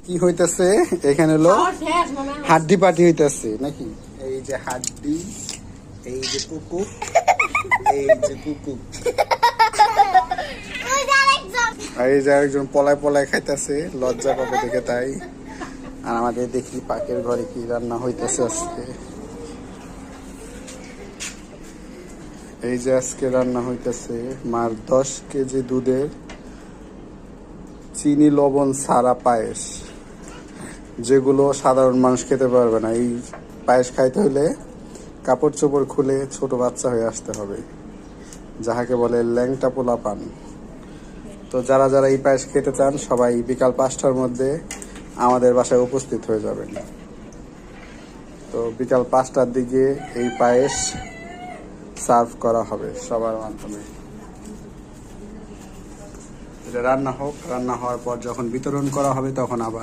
কি হইতেছে এখানে হলো হাড্ডি পার্টি হইতেছে নাকি? এই যে হাড্ডি, এই যে কুকুক, এই যে কুকুক, আর এই যে আরেকজন পলায় পলায় খাইতেছে, লজ্জা পাবে দেখে তাই। আর আমাদের দেখি পাকের ঘরে কি রান্না হইতেছে আজকে। এই যে আজকে রান্না হইতেছে মার 10 কেজি দুধের চিনি লবণ ছাড়া পায়েস, যেগুলো সাধারণ মানুষ খেতে পারবে না। এই পায়েস খাইতে হলে কাপড় চোপড় খুলে ছোট বাচ্চা হয়ে আসতে হবে, যাহাকে বলে ল্যাংটা পোলা পান। তো যারা যারা এই পায়েস খেতে চান সবাই বিকাল 5টার মধ্যে আমাদের বাসায় উপস্থিত হয়ে যাবেন। তো বিকাল 5টার দিকে এই পায়েস সার্ভ করা হবে সবার মাধ্যমে। এটা রান্না হোক, রান্না হওয়ার পর যখন বিতরণ করা হবে তখন আবার